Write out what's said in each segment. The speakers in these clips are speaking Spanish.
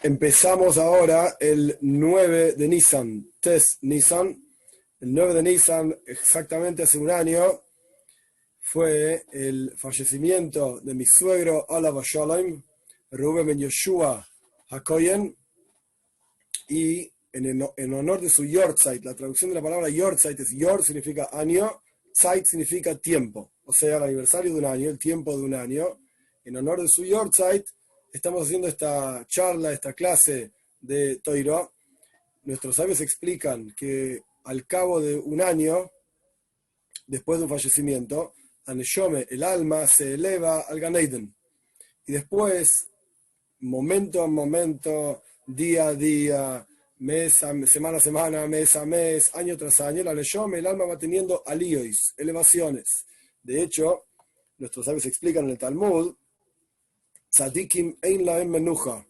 Empezamos ahora el 9 de Nisan, Tes Nisan. El 9 de Nisan, exactamente hace un año, fue el fallecimiento de mi suegro Olav Sholem, Reuben ben Yoshua Hakoyen, y en honor de su Yortzeit. La traducción de la palabra Yortzeit es Yor significa año, Zeit significa tiempo, o sea, el aniversario de un año, el tiempo de un año. En honor de su Yortzeit estamos haciendo esta charla, esta clase de Toiro. Nuestros sabios explican que al cabo de un año, después de un fallecimiento, Aneshome, el alma, se eleva al Gan Eden. Y después, momento a momento, día a día, semana a semana, mes a mes, año tras año, la Aneshome, el alma va teniendo aliois, elevaciones. De hecho, nuestros sabios explican en el Talmud, Tzadikim ein lahem menucha.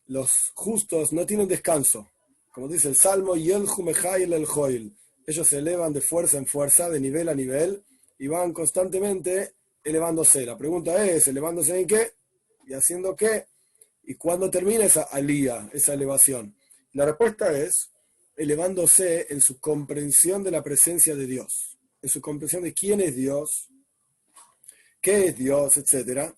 Los justos no tienen descanso. Como dice el Salmo, Yelchu mechail el joil. Ellos se elevan de fuerza en fuerza, de nivel a nivel, y van constantemente elevándose. La pregunta es, ¿elevándose en qué? ¿Y haciendo qué? ¿Y cuándo termina esa alía, esa elevación? La respuesta es, elevándose en su comprensión de la presencia de Dios, en su comprensión de quién es Dios, qué es Dios, etc.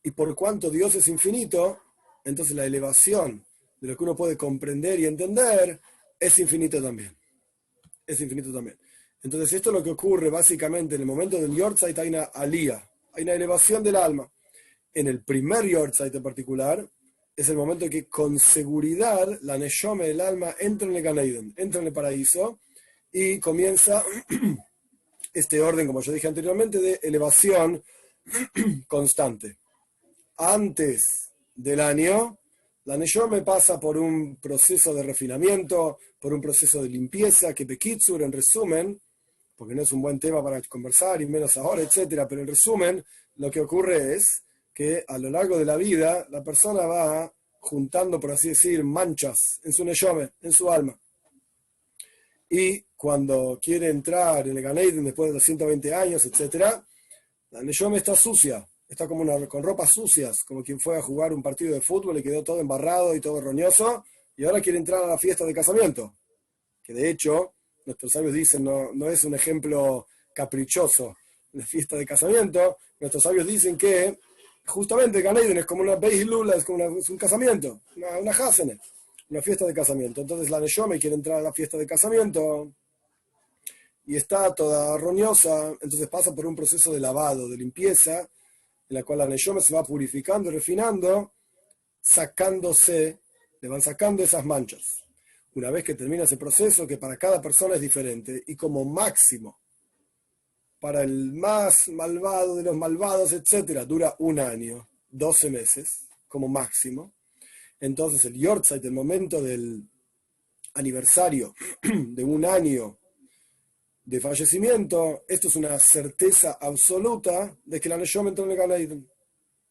Y por cuanto Dios es infinito, entonces la elevación de lo que uno puede comprender y entender es infinito también. Es infinito también. Entonces esto es lo que ocurre básicamente en el momento del Yortzeit. Hay una alía, hay una elevación del alma. En el primer Yortzeit en particular, es el momento en que con seguridad la Neshome del alma entra en el Gan Eden, entra en el paraíso y comienza este orden, como yo dije anteriormente, de elevación constante. Antes del año, la Neshome pasa por un proceso de refinamiento, por un proceso de limpieza, que Bekitsur, en resumen, porque no es un buen tema para conversar y menos ahora, etcétera, pero en resumen, lo que ocurre es que a lo largo de la vida, la persona va juntando, por así decir, manchas en su Neshome, en su alma. Y cuando quiere entrar en el Gan Eden después de los 120 años, etcétera, la Neshome está sucia. Está como con ropas sucias, como quien fue a jugar un partido de fútbol y quedó todo embarrado y todo roñoso, y ahora quiere entrar a la fiesta de casamiento, que de hecho, nuestros sabios dicen, no es un ejemplo caprichoso, la fiesta de casamiento. Nuestros sabios dicen que justamente Gan Eden es como una Beis Lula, es un casamiento, una Hasene, una fiesta de casamiento. Entonces la Neshome quiere entrar a la fiesta de casamiento y está toda roñosa, entonces pasa por un proceso de lavado, de limpieza, en la cual la Neshome se va purificando y refinando, le van sacando esas manchas. Una vez que termina ese proceso, que para cada persona es diferente, y como máximo, para el más malvado de los malvados, etcétera, dura un año, 12 meses, como máximo. Entonces el Yortzeit, el momento del aniversario de un año de fallecimiento, esto es una certeza absoluta de que la Neshome entró en el Gan Eden,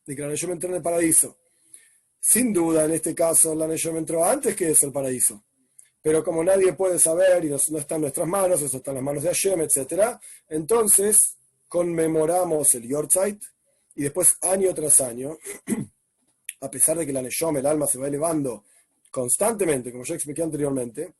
de que la Neshome entró en el paraíso. Sin duda, en este caso, la Neshome entró antes que eso el paraíso. Pero como nadie puede saber y no está en nuestras manos, eso está en las manos de Hashem, etc., entonces conmemoramos el Yortzeit y después, año tras año, a pesar de que la Neshome, el alma, se va elevando constantemente, como yo expliqué anteriormente,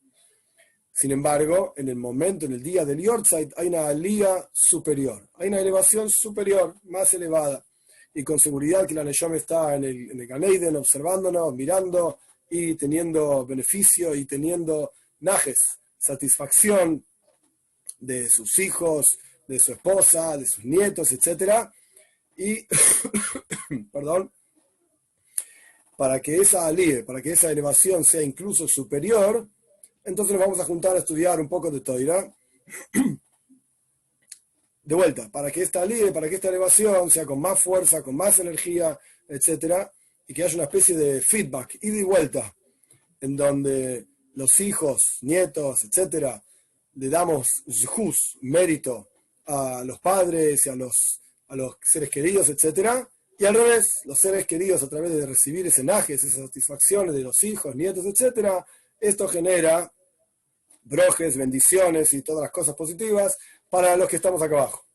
sin embargo, en el momento, en el día del Yortzeit, hay una alía superior, hay una elevación superior, más elevada. Y con seguridad que la Neshome está en el Gan Eden, observándonos, mirando y teniendo beneficio y teniendo najes, satisfacción de sus hijos, de su esposa, de sus nietos, etc. Y, perdón, para que esa alía, para que esa elevación sea incluso superior, entonces nos vamos a juntar a estudiar un poco de Toira. De vuelta, para que esta alía, para que esta elevación sea con más fuerza, con más energía, etc., y que haya una especie de feedback, ida y vuelta, en donde los hijos, nietos, etc., le damos zhus, mérito a los padres y a los seres queridos, etc., y al revés, los seres queridos, a través de recibir ese najes, esas satisfacciones de los hijos, nietos, etc., esto genera brojes, bendiciones y todas las cosas positivas para los que estamos acá abajo.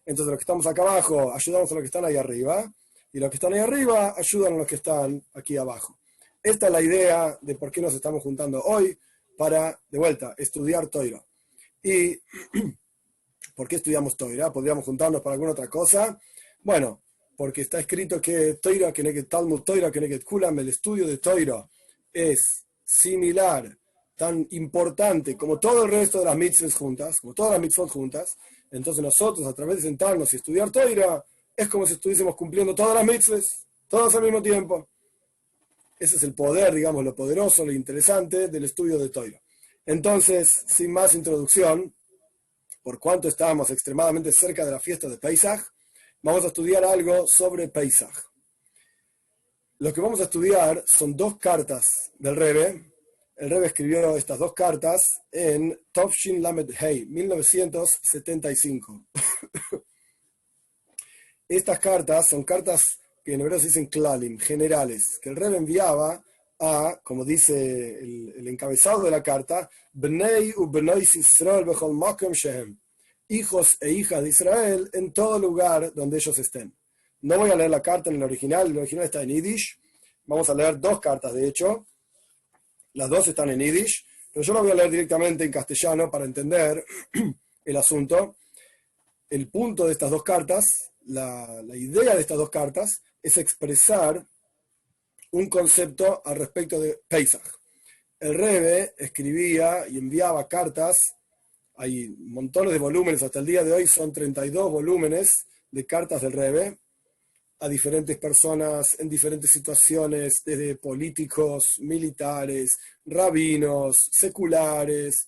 Entonces los que estamos acá abajo ayudamos a los que están ahí arriba, y los que están ahí arriba ayudan a los que están aquí abajo. Esta es la idea de por qué nos estamos juntando hoy para, de vuelta, estudiar Toira. ¿Y por qué estudiamos Toira? ¿Podríamos juntarnos para alguna otra cosa? Bueno, porque está escrito que Toira, Keneged Talmud Toira, Keneged Kulam, el estudio de Toira es similar, tan importante como todo el resto de las mitzvot juntas, como todas las mitzvot juntas. Entonces nosotros, a través de sentarnos y estudiar Toira, es como si estuviésemos cumpliendo todas las mitzvot, todas al mismo tiempo. Ese es el poder, digamos, lo poderoso, lo interesante del estudio de Toira. Entonces, sin más introducción, por cuanto estábamos extremadamente cerca de la fiesta de Pesaj, vamos a estudiar algo sobre Pesaj. Lo que vamos a estudiar son dos cartas del Rebbe. El Rebbe escribió estas dos cartas en Tovshin Lamed Hei, 1975. Estas cartas son cartas que en hebreo se dicen klalim, generales, que el Rebbe enviaba a, como dice el encabezado de la carta, Bnei u Bnois Israel bechol makom shehem, hijos e hijas de Israel en todo lugar donde ellos estén. No voy a leer la carta en el original está en Yiddish. Vamos a leer dos cartas, de hecho. Las dos están en Yiddish, pero yo la voy a leer directamente en castellano para entender el asunto. El punto de estas dos cartas, la idea de estas dos cartas, es expresar un concepto al respecto de Pesaj. El Rebbe escribía y enviaba cartas, hay montones de volúmenes, hasta el día de hoy son 32 volúmenes de cartas del Rebbe, a diferentes personas en diferentes situaciones, desde políticos, militares, rabinos, seculares,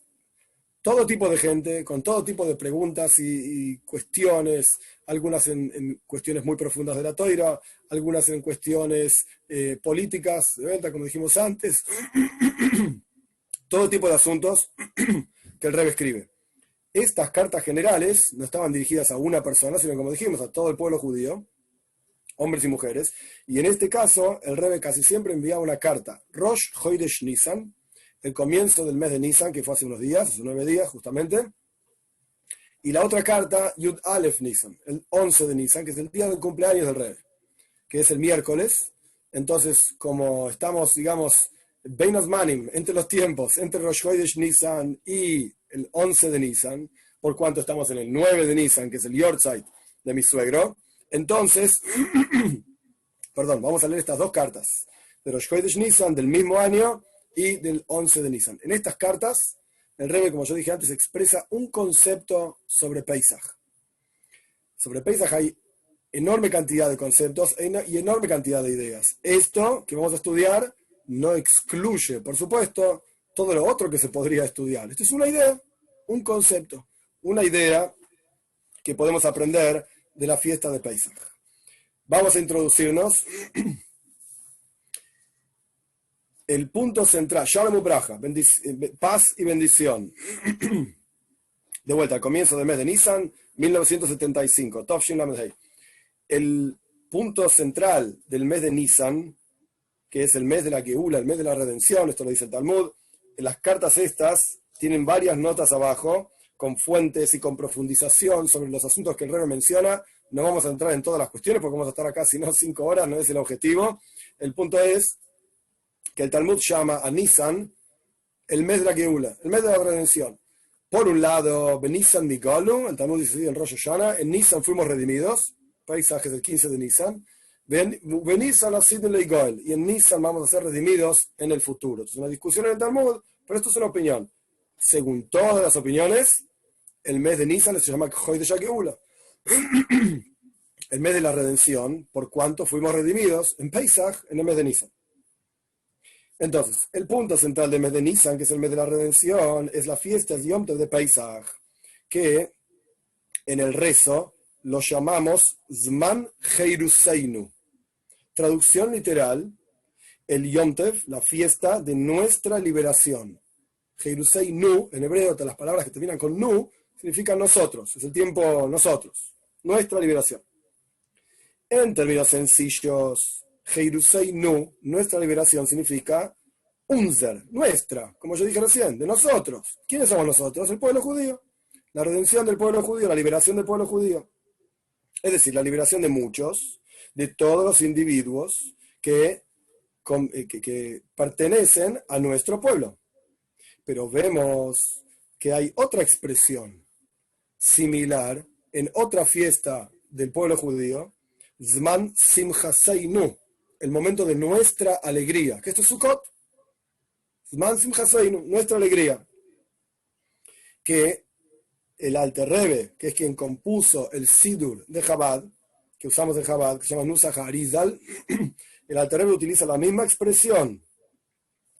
todo tipo de gente, con todo tipo de preguntas y cuestiones, algunas en cuestiones muy profundas de la Toira, algunas en cuestiones políticas, de vuelta, como dijimos antes, todo tipo de asuntos que el Rebbe escribe. Estas cartas generales no estaban dirigidas a una persona, sino, como dijimos, a todo el pueblo judío, hombres y mujeres, y en este caso el Rebbe casi siempre enviaba una carta, Rosh Chodesh Nisan, el comienzo del mes de Nisan, que fue hace unos días, hace 9 días justamente, y la otra carta, Yud Aleph Nisan, el 11 de Nisan, que es el día del cumpleaños del Rebbe, que es el miércoles. Entonces, como estamos, digamos, Beinos Manim, entre los tiempos, entre Rosh Chodesh Nisan y el 11 de Nisan, por cuanto estamos en el 9 de Nisan, que es el Yortzeit de mi suegro, entonces, perdón, vamos a leer estas dos cartas de Rosh Chodesh Nisan del mismo año y del 11 de Nisan. En estas cartas, el Rebbe, como yo dije antes, expresa un concepto sobre Pesaj. Sobre Pesaj hay enorme cantidad de conceptos y enorme cantidad de ideas. Esto que vamos a estudiar no excluye, por supuesto, todo lo otro que se podría estudiar. Esto es una idea, un concepto, una idea que podemos aprender de la fiesta de Pesaj. Vamos a introducirnos. El punto central, Shalom Ubraja, paz y bendición. De vuelta, al comienzo del mes de Nisan, 1975, Tovshin Lamed Hei. El punto central del mes de Nisan, que es el mes de la Geula, el mes de la redención, esto lo dice el Talmud, las cartas estas tienen varias notas abajo, con fuentes y con profundización sobre los asuntos que el Rebbe menciona. No vamos a entrar en todas las cuestiones porque vamos a estar acá, si no, 5 horas, no es el objetivo. El punto es que el Talmud llama a Nisan el mes de la Geula, el mes de la redención. Por un lado, Benisan Nigolu, el Talmud dice en Rosh Hashanah, en Nisan fuimos redimidos, Pesaj es el 15 de Nisan, Benisan Asidun Leigol, y en Nisan vamos a ser redimidos en el futuro. Es una discusión en el Talmud, pero esto es una opinión. Según todas las opiniones, el mes de Nisan se llama Chodesh Geula, el mes de la redención, por cuanto fuimos redimidos en Pesaj, en el mes de Nisan. Entonces, el punto central del mes de Nisan, que es el mes de la redención, es la fiesta del Yom Tov de Pesaj, que en el rezo lo llamamos Zman Heiruseinu. Traducción literal, el Yom Tov, la fiesta de nuestra liberación. Heiruseinu, en hebreo, todas las palabras que terminan con nu, significan nosotros, es el tiempo nosotros, nuestra liberación. En términos sencillos, Heiruseinu, nuestra liberación, significa unzer, nuestra, como yo dije recién, de nosotros. ¿Quiénes somos nosotros? El pueblo judío. La redención del pueblo judío, la liberación del pueblo judío. Es decir, la liberación de muchos, de todos los individuos que que pertenecen a nuestro pueblo. Pero vemos que hay otra expresión similar en otra fiesta del pueblo judío, Zman Simchaseinu, el momento de nuestra alegría, que esto es Sukkot, Zman Simchaseinu, nuestra alegría, que el Alter Rebbe, que es quien compuso el Sidur de Chabad, que usamos en Chabad, que se llama Nusach Arizal, el Alter Rebbe utiliza la misma expresión,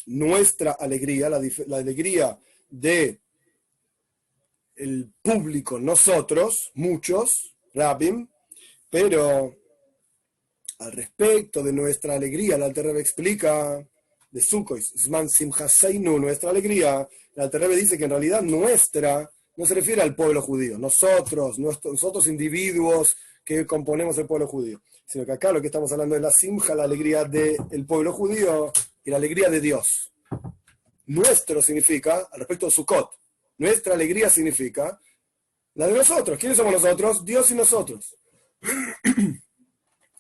nuestra alegría, la alegría de el público, nosotros, muchos, Rabim, pero al respecto de nuestra alegría, el Alter Rebbe explica de Sukkot, Zman Simchaseinu, nuestra alegría, el Alter Rebbe dice que en realidad nuestra no se refiere al pueblo judío, nosotros individuos que componemos el pueblo judío, sino que acá lo que estamos hablando es la simja, la alegría del pueblo judío y la alegría de Dios. Nuestro significa, al respecto de Sukkot, nuestra alegría significa la de nosotros. ¿Quiénes somos nosotros? Dios y nosotros.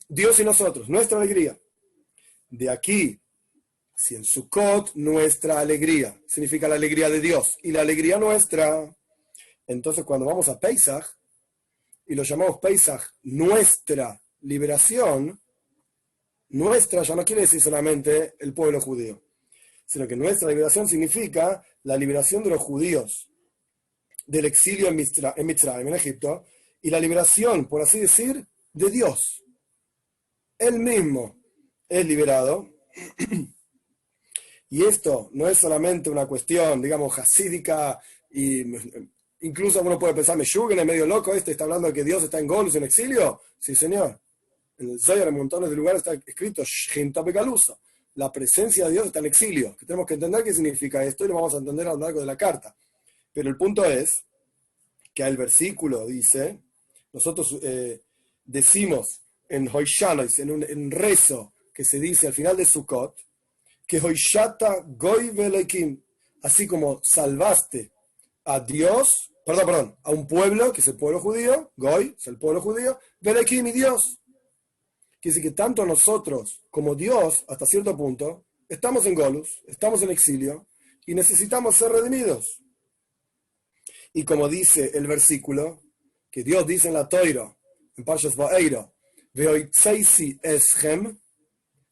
Dios y nosotros, nuestra alegría. De aquí, si en Sukkot nuestra alegría significa la alegría de Dios y la alegría nuestra, entonces cuando vamos a Pesach y lo llamamos Pesach nuestra liberación, nuestra ya no quiere decir solamente el pueblo judío, sino que nuestra liberación significa la liberación de los judíos del exilio en Mitzrayim, en Egipto, y la liberación, por así decir, de Dios. Él mismo es liberado. Y esto no es solamente una cuestión, digamos, hasídica, y incluso uno puede pensar, Meshuggen es medio loco, está hablando de que Dios está en Golus, en exilio. Sí, señor. En el Zohar, en montones de lugares está escrito, Shchinta Begalusa. La presencia de Dios está en exilio. Que tenemos que entender qué significa esto y lo vamos a entender a lo largo de la carta. Pero el punto es que el versículo dice, nosotros decimos en Hoishanois, en un rezo que se dice al final de Sukkot, que Hoishata Goy Velekim, así como salvaste a Dios, a un pueblo, que es el pueblo judío, Goy, es el pueblo judío, Velekim y Dios. Quiere decir que tanto nosotros como Dios, hasta cierto punto, estamos en Golus, estamos en exilio, y necesitamos ser redimidos. Y como dice el versículo, que Dios dice en la Toira, en Parshas Va'eira, Veoitzeisi eschem,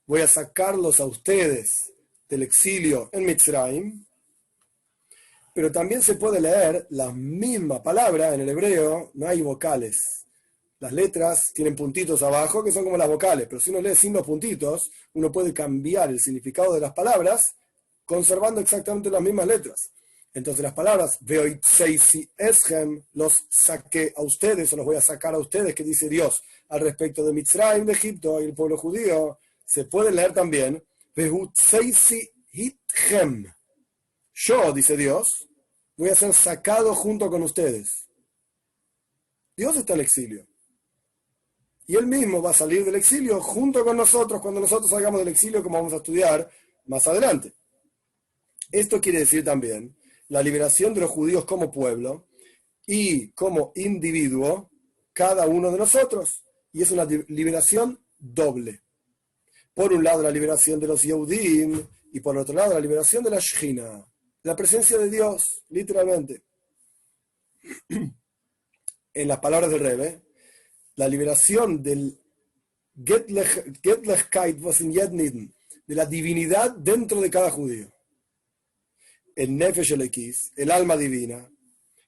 voy a sacarlos a ustedes del exilio en Mitzrayim, pero también se puede leer la misma palabra en el hebreo, no hay vocales. Las letras tienen puntitos abajo que son como las vocales, pero si uno lee sin los puntitos, uno puede cambiar el significado de las palabras conservando exactamente las mismas letras. Entonces las palabras Veoitzeisi eschem, los saqué a ustedes o los voy a sacar a ustedes, que dice Dios al respecto de Mitzrayim, de Egipto y el pueblo judío, se puede leer también Veoitzeisi hitchem. Yo, dice Dios, voy a ser sacado junto con ustedes. Dios está en el exilio. Y Él mismo va a salir del exilio junto con nosotros cuando nosotros salgamos del exilio, como vamos a estudiar más adelante. Esto quiere decir también la liberación de los judíos como pueblo y como individuo, cada uno de nosotros. Y es una liberación doble. Por un lado la liberación de los Yehudim y por otro lado la liberación de la Shechina, la presencia de Dios, literalmente. En las palabras del Rebbe, la liberación del Getlechkeit, de la divinidad dentro de cada judío. El Nefesh Elekis, el alma divina,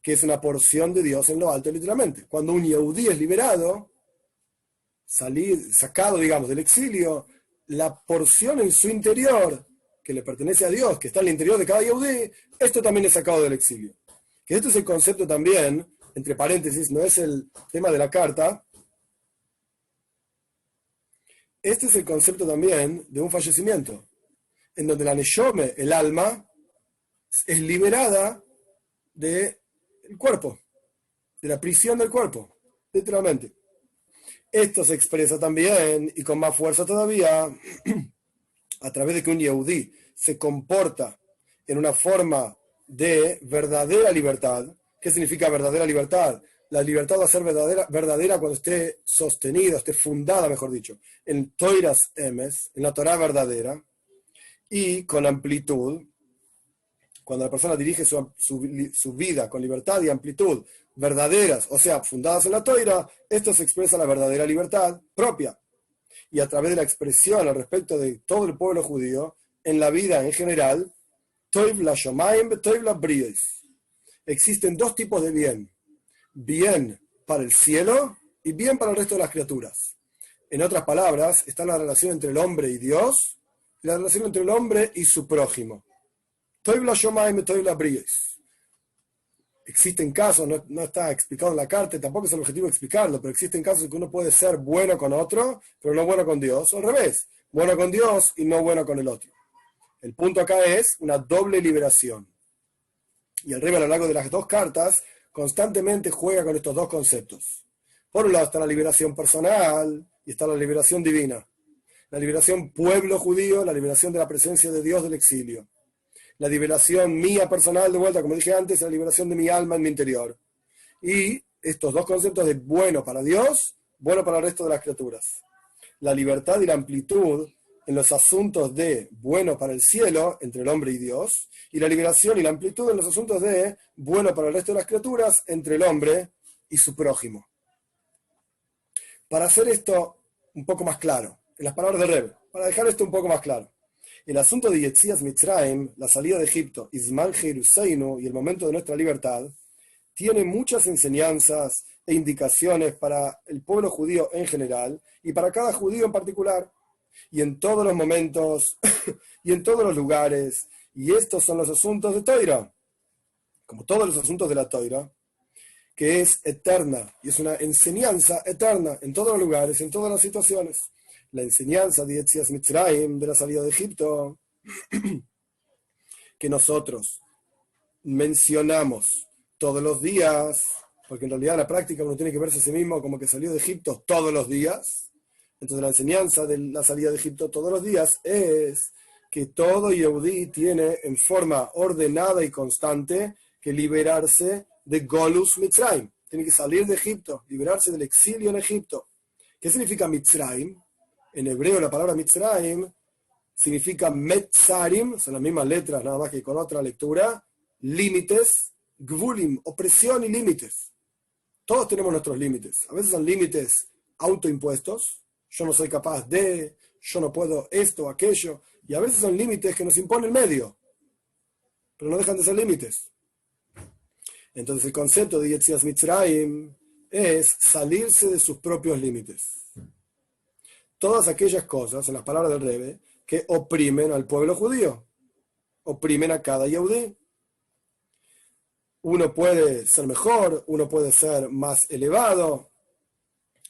que es una porción de Dios en lo alto, literalmente. Cuando un Yehudí es liberado, sacado, digamos, del exilio, la porción en su interior, que le pertenece a Dios, que está en el interior de cada Yehudí, esto también es sacado del exilio. Que esto es el concepto también, entre paréntesis, no es el tema de la carta, este es el concepto también de un fallecimiento, en donde la Neshome, el alma, es liberada del cuerpo, de la prisión del cuerpo, literalmente. Esto se expresa también, y con más fuerza todavía, a través de que un Yehudí se comporta en una forma de verdadera libertad. ¿Qué significa verdadera libertad? La libertad va a ser verdadera cuando esté sostenida, esté fundada, mejor dicho, en Toiras Emes, en la Torá verdadera, y con amplitud. Cuando la persona dirige su vida con libertad y amplitud verdaderas, o sea, fundadas en la Toira, esto se expresa la verdadera libertad propia. Y a través de la expresión al respecto de todo el pueblo judío, en la vida en general, Toiv la Shomayim, Toiv la Brios. Existen dos tipos de bien. Bien para el cielo y bien para el resto de las criaturas. En otras palabras, está la relación entre el hombre y Dios y la relación entre el hombre y su prójimo. Toiv la Shomayim, Toiv la Brios. Existen casos, no está explicado en la carta, tampoco es el objetivo explicarlo, pero existen casos en que uno puede ser bueno con otro, pero no bueno con Dios, o al revés, bueno con Dios y no bueno con el otro. El punto acá es una doble liberación. Y el Rebbe a lo largo de las dos cartas constantemente juega con estos dos conceptos. Por un lado está la liberación personal y está la liberación divina. La liberación pueblo judío, la liberación de la presencia de Dios del exilio. La liberación mía personal, de vuelta, como dije antes, la liberación de mi alma en mi interior. Y estos dos conceptos de bueno para Dios, bueno para el resto de las criaturas. La libertad y la amplitud en los asuntos de bueno para el cielo, entre el hombre y Dios, y la liberación y la amplitud en los asuntos de bueno para el resto de las criaturas, entre el hombre y su prójimo. Para hacer esto un poco más claro, en las palabras de Rebbe, para dejar esto un poco más claro, el asunto de Yetzias Mitzrayim, la salida de Egipto, Izman Jeruseinu y el momento de nuestra libertad, tiene muchas enseñanzas e indicaciones para el pueblo judío en general y para cada judío en particular, y en todos los momentos y en todos los lugares. Y estos son los asuntos de Toira, como todos los asuntos de la Toira, que es eterna y es una enseñanza eterna en todos los lugares, en todas las situaciones. La enseñanza de Yetzias Mitzrayim, de la salida de Egipto, que nosotros mencionamos todos los días, porque en realidad en la práctica uno tiene que verse a sí mismo como que salió de Egipto todos los días. Entonces la enseñanza de la salida de Egipto todos los días es que todo Yehudí tiene en forma ordenada y constante que liberarse de Golus Mitzrayim. Tiene que salir de Egipto, liberarse del exilio en Egipto. ¿Qué significa Mitzrayim? En hebreo la palabra Mitzrayim significa Metzarim, son las mismas letras, nada más que con otra lectura, límites, Gvulim, opresión y límites. Todos tenemos nuestros límites. A veces son límites autoimpuestos, yo no soy capaz de, yo no puedo esto o aquello, y a veces son límites que nos impone el medio, pero no dejan de ser límites. Entonces el concepto de Yetzias Mitzrayim es salirse de sus propios límites. Todas aquellas cosas, en las palabras del Rebbe, que oprimen al pueblo judío, oprimen a cada Yehudí. Uno puede ser mejor, uno puede ser más elevado,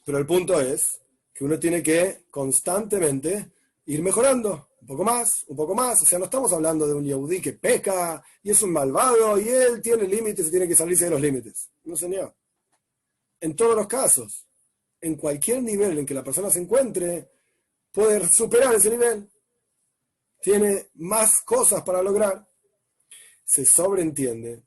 pero el punto es que uno tiene que constantemente ir mejorando, un poco más, un poco más. O sea, no estamos hablando de un Yehudí que peca y es un malvado y él tiene límites y tiene que salirse de los límites. No, señor. En todos los casos, en cualquier nivel en que la persona se encuentre, puede superar ese nivel. Tiene más cosas para lograr. Se sobreentiende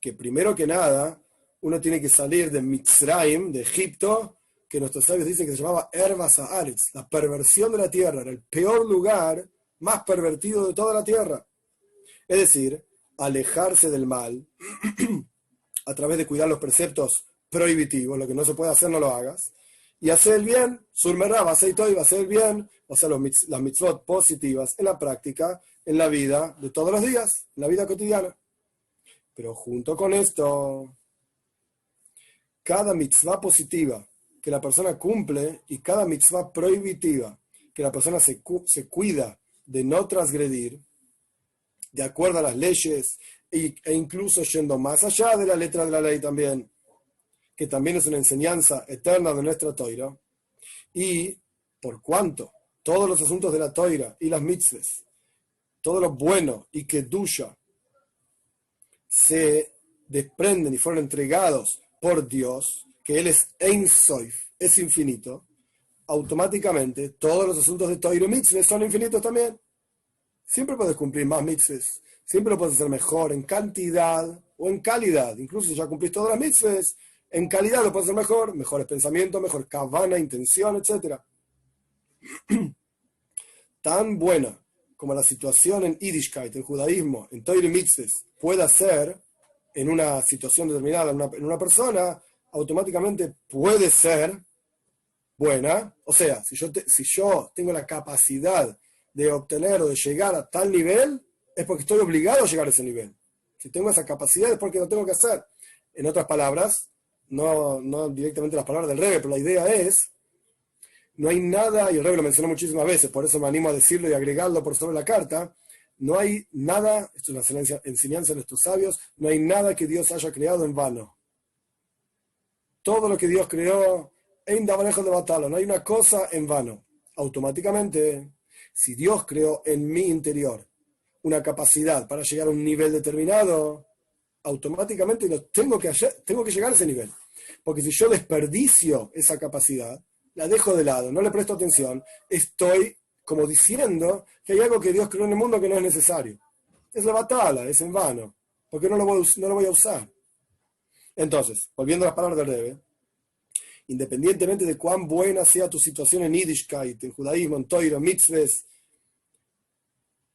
que primero que nada, uno tiene que salir de Mitzrayim, de Egipto, que nuestros sabios dicen que se llamaba Ervas Haaretz, la perversión de la tierra, era el peor lugar, más pervertido de toda la tierra. Es decir, alejarse del mal a través de cuidar los preceptos prohibitivos, lo que no se puede hacer no lo hagas, y hacer el bien, surmerá, va a ser todo y va a hacer el bien, o sea, las mitzvot positivas en la práctica, en la vida de todos los días, en la vida cotidiana. Pero junto con esto, cada mitzvah positiva que la persona cumple y cada mitzvah prohibitiva que la persona se cuida de no transgredir, de acuerdo a las leyes e incluso yendo más allá de la letra de la ley también, que también es una enseñanza eterna de nuestra Toira, y por cuanto todos los asuntos de la Toira y las mitzvahs, todo lo bueno y kedusha se desprenden y fueron entregados por Dios, que Él es Ein Sof, es infinito, automáticamente todos los asuntos de Toira y mitzvahs son infinitos también. Siempre puedes cumplir más mitzvahs, siempre lo puedes hacer mejor en cantidad o en calidad. Incluso si ya cumplís todas las mitzvahs, en calidad lo puedes hacer mejor, mejores pensamientos, mejor kavana, intención, etc. Tan buena como la situación en Yiddishkeit, en judaísmo, en Torah y Mitzvos, pueda ser en una situación determinada, en una persona, automáticamente puede ser buena. O sea, si yo tengo la capacidad de obtener o de llegar a tal nivel, es porque estoy obligado a llegar a ese nivel. Si tengo esa capacidad es porque lo tengo que hacer. En otras palabras, no directamente las palabras del Rebbe, pero la idea es, no hay nada, y el Rebbe lo mencionó muchísimas veces, por eso me animo a decirlo y agregarlo por sobre la carta, no hay nada, esto es una enseñanza de nuestros sabios, no hay nada que Dios haya creado en vano. Todo lo que Dios creó, de batalo, no hay una cosa en vano. Automáticamente, si Dios creó en mi interior una capacidad para llegar a un nivel determinado, automáticamente tengo que llegar a ese nivel. Porque si yo desperdicio esa capacidad, la dejo de lado, no le presto atención, estoy como diciendo que hay algo que Dios creó en el mundo que no es necesario. Es la batalla, es en vano, porque no lo voy a usar. Entonces, volviendo a las palabras del Rebbe, independientemente de cuán buena sea tu situación en Yiddishkeit, en judaísmo, en Torah, mitzvahs,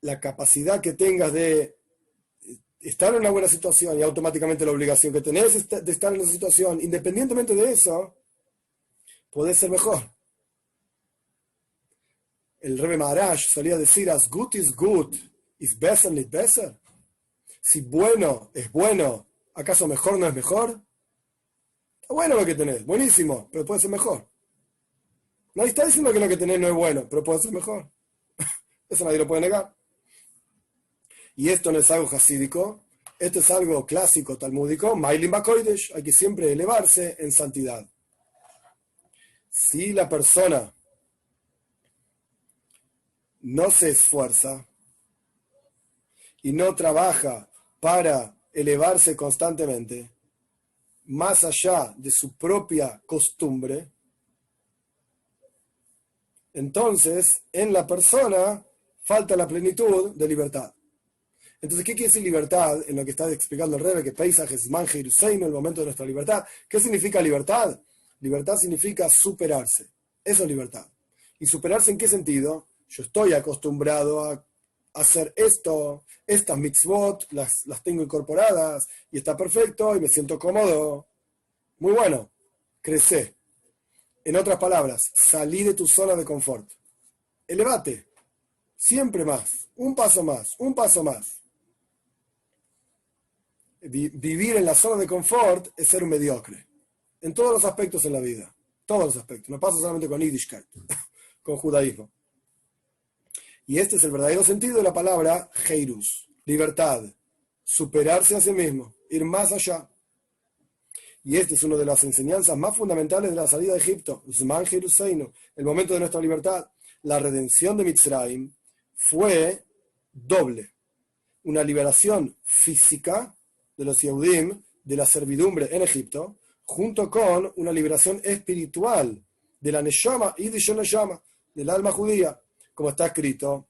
la capacidad que tengas de estar en una buena situación y automáticamente la obligación que tenés de estar en esa situación, independientemente de eso, podés ser mejor. El Rebbe Maharaj solía decir, as good is good, is better not better. Si bueno es bueno, ¿acaso mejor no es mejor? Está bueno lo que tenés, buenísimo, pero puede ser mejor. Nadie está diciendo que lo que tenés no es bueno, pero puede ser mejor. Eso nadie lo puede negar. Y esto no es algo hasídico, esto es algo clásico, talmúdico, Mailim Bakoidesh, hay que siempre elevarse en santidad. Si la persona no se esfuerza y no trabaja para elevarse constantemente, más allá de su propia costumbre, entonces en la persona falta la plenitud de libertad. Entonces, ¿qué quiere decir libertad? En lo que está explicando el Rebbe, que Pesaj es Manje Iruseinu, el momento de nuestra libertad. ¿Qué significa libertad? Libertad significa superarse. Eso es libertad. ¿Y superarse en qué sentido? Yo estoy acostumbrado a hacer esto, estas mitzvot, las tengo incorporadas, y está perfecto, y me siento cómodo. Muy bueno. Crecé. En otras palabras, salí de tu zona de confort. Elevate. Siempre más. Un paso más. Un paso más. Vivir en la zona de confort es ser un mediocre. En todos los aspectos en la vida. Todos los aspectos. No pasa solamente con Yiddishkeit, con judaísmo. Y este es el verdadero sentido de la palabra Heirus. Libertad. Superarse a sí mismo. Ir más allá. Y este es una de las enseñanzas más fundamentales de la salida de Egipto. Zman Jeruseinu, el momento de nuestra libertad. La redención de Mitzrayim fue doble. Una liberación física de los Yehudim, de la servidumbre en Egipto, junto con una liberación espiritual de la Neshama y de Neshama, del alma judía, como está escrito.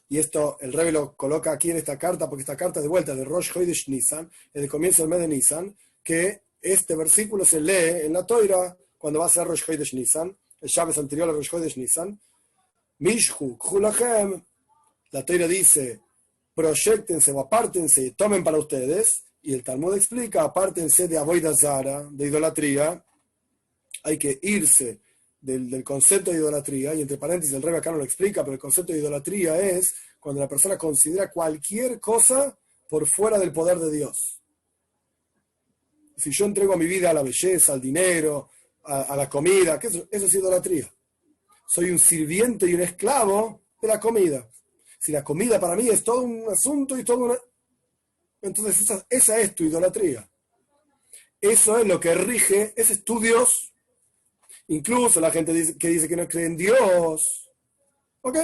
Y esto el Rebbe lo coloca aquí en esta carta, porque esta carta de vuelta de Rosh Chodesh Nisan, en el comienzo del mes de Nisan, que este versículo se lee en la Toira cuando va a ser Rosh Chodesh Nisan, el Shabbat anterior a Rosh Chodesh Nisan. Mishhu K'ulachem, la Toira dice, proyéctense o apártense y tomen para ustedes, y el Talmud explica, apártense de Avodah Zara, de idolatría, hay que irse del concepto de idolatría, y entre paréntesis el Rebbe acá no lo explica, pero el concepto de idolatría es cuando la persona considera cualquier cosa por fuera del poder de Dios. Si yo entrego mi vida a la belleza, al dinero, a la comida, eso es idolatría. Soy un sirviente y un esclavo de la comida. Si la comida para mí es todo un asunto y todo una... Entonces esa es tu idolatría. Eso es lo que rige, ese es tu Dios. Incluso la gente que dice que no cree en Dios. ¿Ok?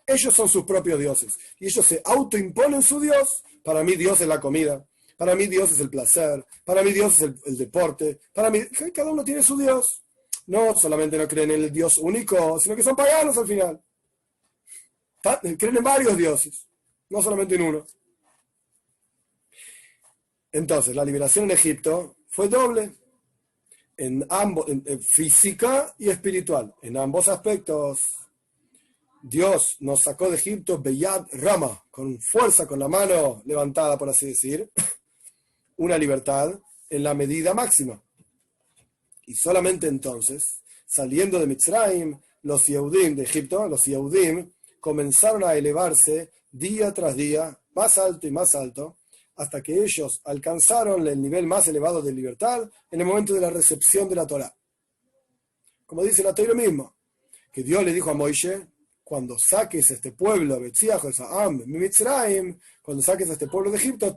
Ellos son sus propios dioses. Y ellos se autoimponen su Dios. Para mí Dios es la comida. Para mí Dios es el placer. Para mí Dios es el deporte. Para mí, cada uno tiene su Dios. No solamente no creen en el Dios único, sino que son paganos al final. Creen en varios dioses, no solamente en uno. Entonces, la liberación en Egipto fue doble, en ambos, en física y espiritual, en ambos aspectos. Dios nos sacó de Egipto Beyad Rama, con fuerza, con la mano levantada, por así decir, una libertad en la medida máxima. Y solamente entonces, saliendo de Mitzrayim, los Yehudim de Egipto, los Yehudim, comenzaron a elevarse día tras día, más alto y más alto, hasta que ellos alcanzaron el nivel más elevado de libertad en el momento de la recepción de la Torá. Como dice la Torá mismo, que Dios le dijo a Moisés: cuando saques a este pueblo, cuando saques a este pueblo de Egipto,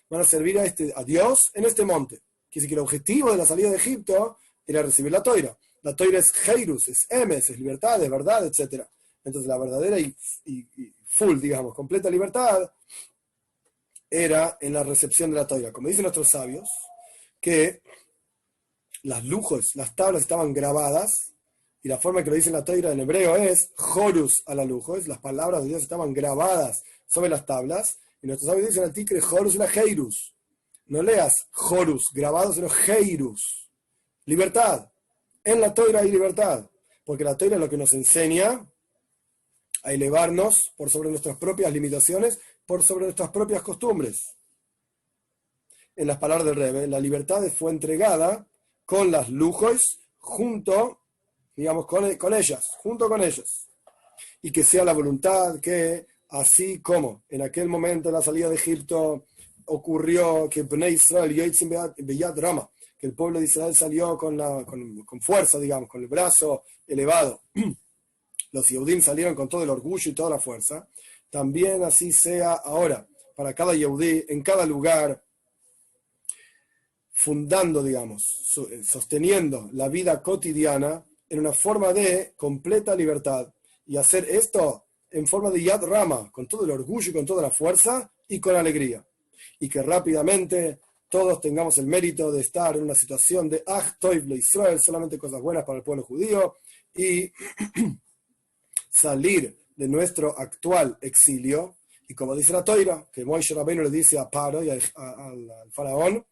van a servir a Dios en este monte. Quiere decir que el objetivo de la salida de Egipto era recibir la Torá. La Torá es Heirus, es Emes, es libertad, es verdad, etc. Entonces la verdadera y full, digamos, completa libertad era en la recepción de la Torá. Como dicen nuestros sabios, que las lujos, las tablas estaban grabadas, y la forma que lo dice en la Torá en hebreo es Horus a la lujos, las palabras de Dios estaban grabadas sobre las tablas, y nuestros sabios dicen al ticre Horus y la Heirus. No leas Horus grabado, sino Heirus. Libertad. En la Torá hay libertad, porque la Torá es lo que nos enseña a elevarnos por sobre nuestras propias limitaciones, por sobre nuestras propias costumbres. En las palabras del Rebbe, la libertad fue entregada con las lujos junto, digamos, con ellas, junto con ellos. Y que sea la voluntad que, así como en aquel momento de la salida de Egipto ocurrió que Bnei Israel yotzim beyad Rama, que el pueblo de Israel salió con fuerza, digamos, con el brazo elevado. Los Yehudim salieron con todo el orgullo y toda la fuerza. También así sea ahora, para cada Yehudí, en cada lugar, fundando, digamos, sosteniendo la vida cotidiana en una forma de completa libertad. Y hacer esto en forma de Yad Rama, con todo el orgullo y con toda la fuerza y con alegría. Y que rápidamente todos tengamos el mérito de estar en una situación de Ach Toiv le Israel, solamente cosas buenas para el pueblo judío, y salir de nuestro actual exilio. Y como dice la Toira, que Moisés Rabbeinu le dice a Paro y al faraón,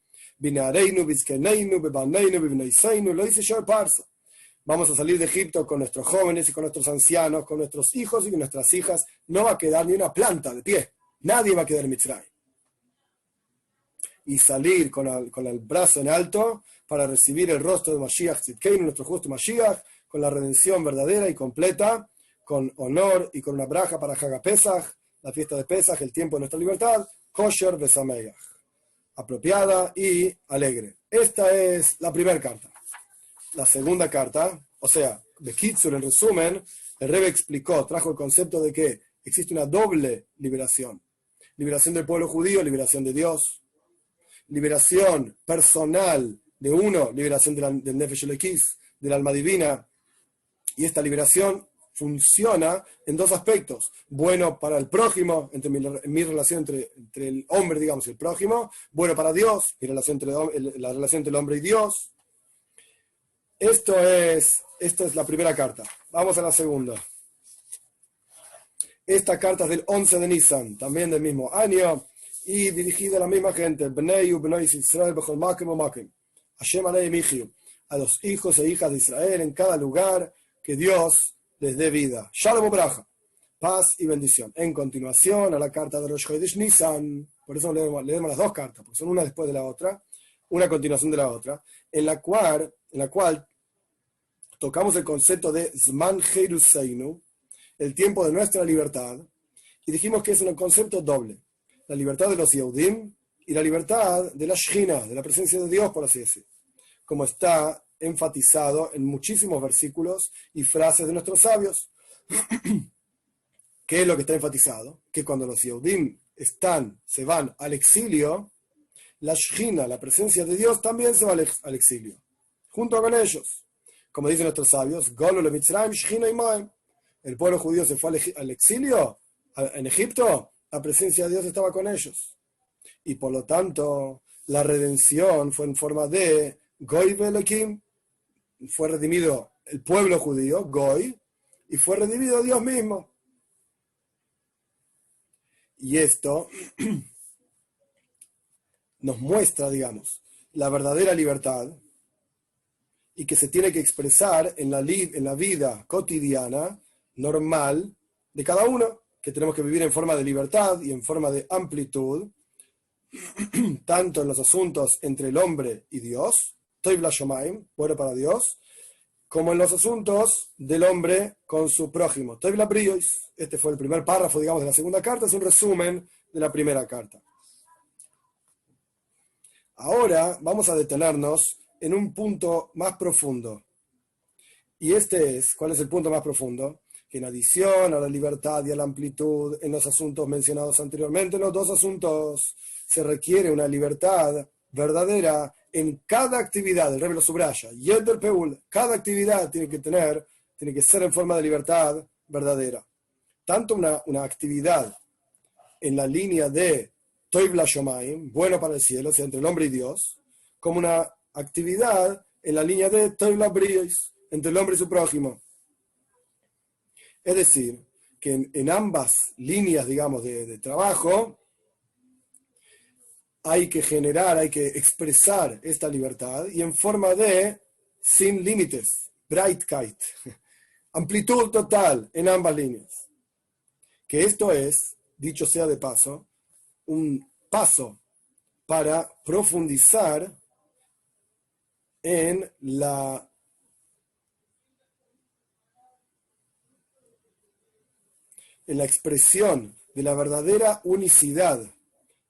vamos a salir de Egipto con nuestros jóvenes y con nuestros ancianos, con nuestros hijos y con nuestras hijas. No va a quedar ni una planta de pie. Nadie va a quedar en Mitzrayim. Y salir con el brazo en alto para recibir el rostro de Mashiach Tzidkeinu, nuestro justo Mashiach, con la redención verdadera y completa, con honor y con una braja para Haga Pesach, la fiesta de Pesach, el tiempo de nuestra libertad, kosher besameach, apropiada y alegre. Esta es la primera carta. La segunda carta, o sea, de Kitzur, en resumen, el Rebbe trajo el concepto de que existe una doble liberación. Liberación del pueblo judío, liberación de Dios. Liberación personal de uno, liberación del Nefesh Elokis, del alma divina. Y esta liberación funciona en dos aspectos. Bueno para el prójimo, entre mi relación entre el hombre, digamos, y el prójimo. Bueno para Dios, la relación entre el hombre y Dios. Esta es la primera carta. Vamos a la segunda. Esta carta es del 11 de Nisan, también del mismo año, y dirigida a la misma gente, Bnei Israel bechol makom umakom, Hashem aleim yichyu, a los hijos e hijas de Israel en cada lugar, que Dios les dé vida. Shalom ubraja, paz y bendición. En continuación a la carta de Rosh Chodesh Nisan, por eso leemos las dos cartas, porque son una después de la otra, una continuación de la otra, en la cual tocamos el concepto de Zman Heiruseinu, el tiempo de nuestra libertad, y dijimos que es un concepto doble. La libertad de los Yehudim y la libertad de la Shechina, de la presencia de Dios, por así decir. Como está enfatizado en muchísimos versículos y frases de nuestros sabios. ¿Qué es lo que está enfatizado? Que cuando los Yehudim se van al exilio, la Shechina, la presencia de Dios, también se va al exilio, junto con ellos. Como dicen nuestros sabios, Golu le Mitzrayim, Shechina imaim. El pueblo judío se fue al exilio en Egipto, la presencia de Dios estaba con ellos. Y por lo tanto, la redención fue en forma de Goy Belekim, fue redimido el pueblo judío, Goy, y fue redimido Dios mismo. Y esto nos muestra, digamos, la verdadera libertad y que se tiene que expresar en la vida cotidiana normal de cada uno, que tenemos que vivir en forma de libertad y en forma de amplitud, tanto en los asuntos entre el hombre y Dios, Toiv Lashomaim, bueno para Dios, como en los asuntos del hombre con su prójimo. Toiv la Briois, este fue el primer párrafo, digamos, de la segunda carta, es un resumen de la primera carta. Ahora vamos a detenernos en un punto más profundo. Y este es, ¿cuál es el punto más profundo? Que en adición a la libertad y a la amplitud en los asuntos mencionados anteriormente, en los dos asuntos se requiere una libertad verdadera en cada actividad. El Rebbe lo subraya. Y el del Peul, cada actividad tiene que ser en forma de libertad verdadera. Tanto una actividad en la línea de Toiv Lashomaim, bueno para el cielo, o sea, entre el hombre y Dios, como una actividad en la línea de Toiv la Briois, entre el hombre y su prójimo. Es decir, que en ambas líneas, digamos, de trabajo, hay que generar, hay que expresar esta libertad y en forma de sin límites, Breitkeit, amplitud total en ambas líneas. Que esto es, dicho sea de paso, un paso para profundizar en la expresión de la verdadera unicidad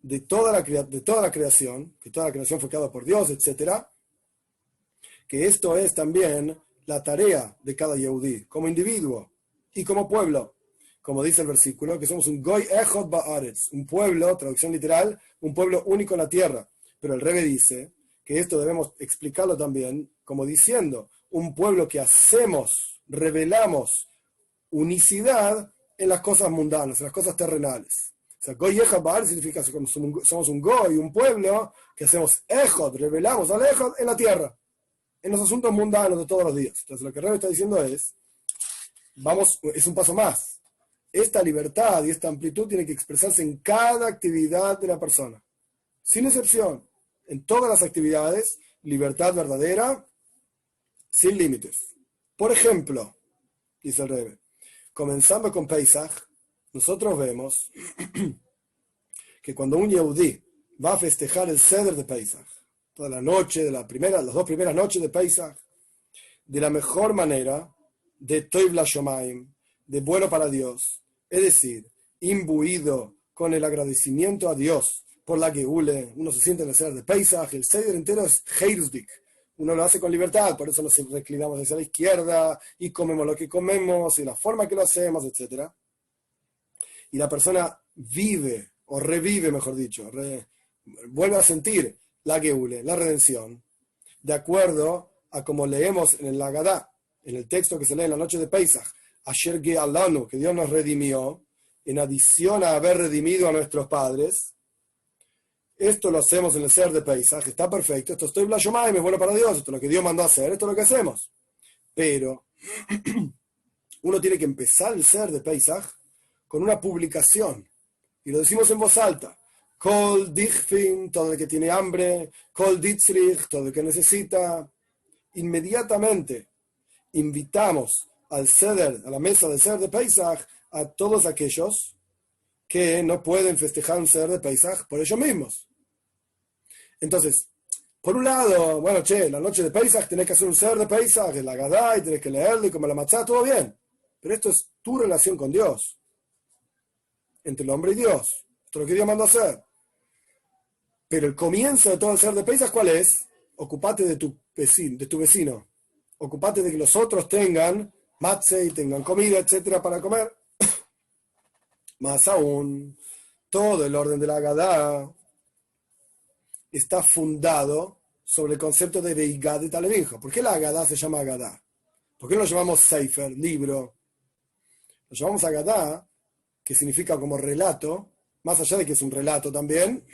de toda la creación, que toda la creación fue creada por Dios, etc., que esto es también la tarea de cada Yehudí, como individuo y como pueblo. Como dice el versículo, que somos un Goy Echod Ba'aretz, un pueblo, traducción literal, un pueblo único en la tierra. Pero el Rebbe dice que esto debemos explicarlo también como diciendo, un pueblo que revelamos unicidad en las cosas mundanas, en las cosas terrenales. O sea, Goy Echod Ba'aretz significa que somos un Goy, un pueblo que hacemos Echod, revelamos al Echod en la tierra, en los asuntos mundanos de todos los días. Entonces lo que el Rebbe está diciendo es un paso más. Esta libertad y esta amplitud tiene que expresarse en cada actividad de la persona, sin excepción. En todas las actividades, libertad verdadera, sin límites. Por ejemplo, dice el Rebbe, comenzando con Pesach, nosotros vemos que cuando un Yehudí va a festejar el Seder de Pesach, toda la noche, las dos primeras noches de Pesach, de la mejor manera, de Toiv Lashomaim, de bueno para Dios, es decir, imbuido con el agradecimiento a Dios por la Geule, uno se siente en el Seder de Pesach, el Seder entero es Heirusdik, uno lo hace con libertad, por eso nos reclinamos hacia la izquierda y comemos lo que comemos y la forma que lo hacemos, etc. Y la persona vive, o revive, mejor dicho, vuelve a sentir la Geule, la redención, de acuerdo a como leemos en el Haggadah, en el texto que se lee en la noche de Pesach, Asher Ge'alanu, que Dios nos redimió, en adición a haber redimido a nuestros padres. Esto lo hacemos en el Seder de Pesach, está perfecto, esto estoy Blashomayim, es bueno para Dios, esto es lo que Dios mandó a hacer, esto es lo que hacemos. Pero uno tiene que empezar el Seder de Pesach con una publicación, y lo decimos en voz alta. Kol Dichfin, todo el que tiene hambre, Kol Ditzrich, todo el que necesita. Inmediatamente invitamos al Seder, a la mesa del Seder de Pesach, a todos aquellos que no pueden festejar un Seder de Pesach por ellos mismos. Entonces, por un lado, bueno, la noche de Pesach tenés que hacer un Seder de Pesach, el Haggadah, y tenés que leerlo y comer la matzá, todo bien. Pero esto es tu relación con Dios, entre el hombre y Dios. Esto es lo que Dios mandó a hacer. Pero el comienzo de todo el Seder de Pesach, ¿cuál es? Ocupate de tu vecino. Ocupate de que los otros tengan matzah y tengan comida, etcétera, para comer. Más aún, todo el orden de la Haggadah está fundado sobre el concepto de Beigad y Talevinja. ¿Por qué la Haggadah se llama Haggadah? ¿Por qué no lo llamamos Sefer, libro? Lo llamamos Haggadah, que significa como relato, más allá de que es un relato también,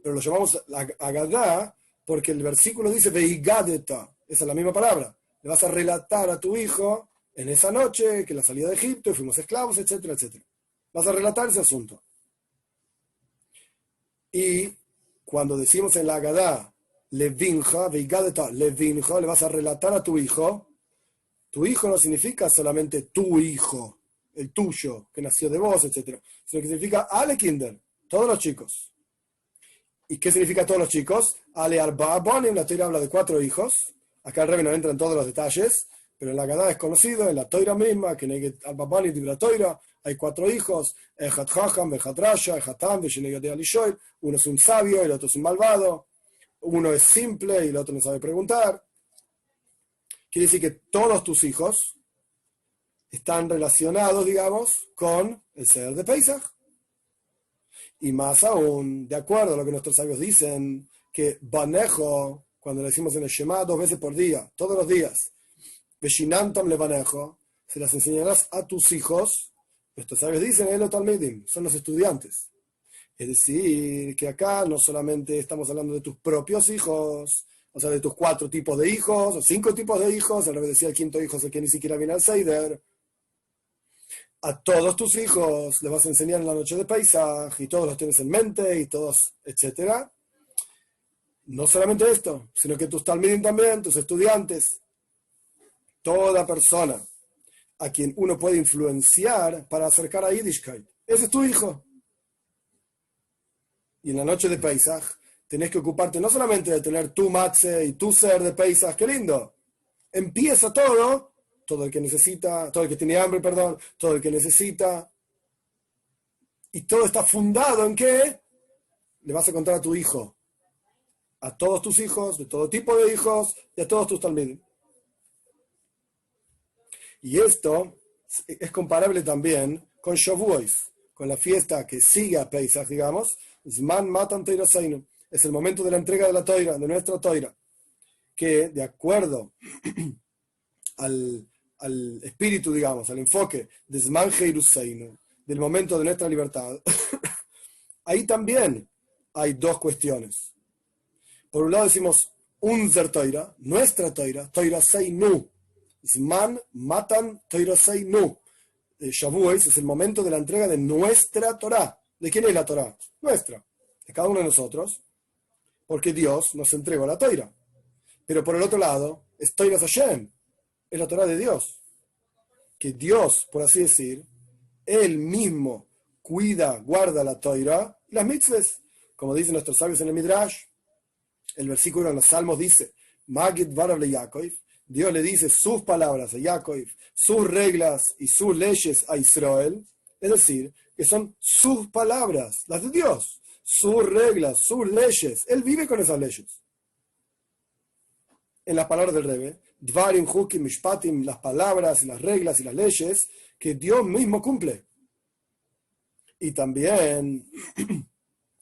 pero lo llamamos Haggadah porque el versículo dice Beigadeta, esa es la misma palabra. Le vas a relatar a tu hijo en esa noche que la salida de Egipto y fuimos esclavos, etcétera, etcétera. Vas a relatar ese asunto. Y cuando decimos en la Haggadah Levinja, Beigadeta, Levinja, le vas a relatar a tu hijo, Tu hijo no significa solamente tu hijo, el tuyo, que nació de vos, etc. Sino que significa alle Kinder, todos los chicos. ¿Y qué significa todos los chicos? Ale arba bonim, la Torah habla de 4 hijos. Acá el Rebbe no entra en todos los detalles, pero en la Gadá es conocido, en la Torah misma, que en arba bonim de la Torah hay 4 hijos, Ejat Jajam, Ejat Rasha, Ejat Tam, Veshenegate Alishoy. Uno es un sabio, el otro es un malvado. Uno es simple y el otro no sabe preguntar. Quiere decir que todos tus hijos están relacionados, digamos, con el Seder de Pesach. Y más aún, de acuerdo a lo que nuestros sabios dicen, que Banejo, cuando le decimos en el Shema 2 veces por día, todos los días, Veshinantam le Banejo, se las enseñarás a tus hijos. Nuestros sabios dicen, Talmidim, son los estudiantes. Es decir, que acá no solamente estamos hablando de tus propios hijos, o sea, de tus 4 tipos de hijos, o 5 tipos de hijos, al revés decía el 5.º hijo es el que ni siquiera viene al Seider. A todos tus hijos les vas a enseñar en la noche de Pesach, y todos los tienes en mente, y todos, etc. No solamente esto, sino que tus talmidim también, tus estudiantes, toda persona a quien uno puede influenciar para acercar a Yiddishkeit. Ese es tu hijo. Y en la noche de Pesach tenés que ocuparte no solamente de tener tu matze y tu ser de Pesach, qué lindo. Empieza todo el que necesita, todo el que tiene hambre, perdón, todo el que necesita. Y todo está fundado en qué le vas a contar a tu hijo, a todos tus hijos, de todo tipo de hijos, y a todos tus talmidim. Y esto es comparable también con Shavuos, con la fiesta que sigue a Pesach, digamos. Zman Matan Toiraseinu. Es el momento de la entrega de la Toira, de nuestra Toira, que de acuerdo al espíritu, digamos, al enfoque de Zman Heiruseinu, del momento de nuestra libertad, ahí también hay 2 cuestiones. Por un lado decimos Unzer Toira, nuestra Toira, Toiraseinu. Zman Matan Toiraseinu. Shavuos es el momento de la entrega de nuestra Torá. ¿De quién es la Torá? Nuestra, de cada uno de nosotros, porque Dios nos entregó la Toira. Pero por el otro lado, es Toiras Hashem, es la Torá de Dios. Que Dios, por así decir, Él mismo cuida, guarda la Toira y las mitzvahs. Como dicen nuestros sabios en el Midrash, el versículo en los Salmos dice, Magid Varav le Yaakov, Dios le dice sus palabras a Jacob, sus reglas y sus leyes a Israel, es decir, que son sus palabras, las de Dios, sus reglas, sus leyes. Él vive con esas leyes. En las palabras del Rebbe, Dvarim, Hukim, Mishpatim, las palabras, las reglas y las leyes que Dios mismo cumple. Y también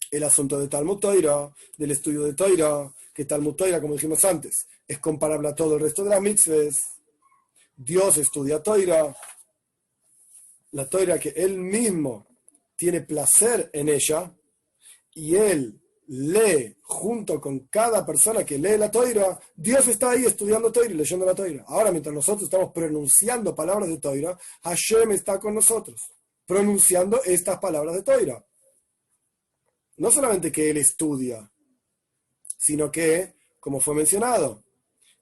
el asunto de Talmud Toira, del estudio de Toira, que Talmud Toira, como dijimos antes, es comparable a todo el resto de las mitzvahs. Dios estudia Toira, la Toira que Él mismo tiene placer en ella, y Él lee junto con cada persona que lee la Toira. Dios está ahí estudiando Toira y leyendo la Toira. Ahora, mientras nosotros estamos pronunciando palabras de Toira, Hashem está con nosotros, pronunciando estas palabras de Toira. No solamente que Él estudia, sino que, como fue mencionado,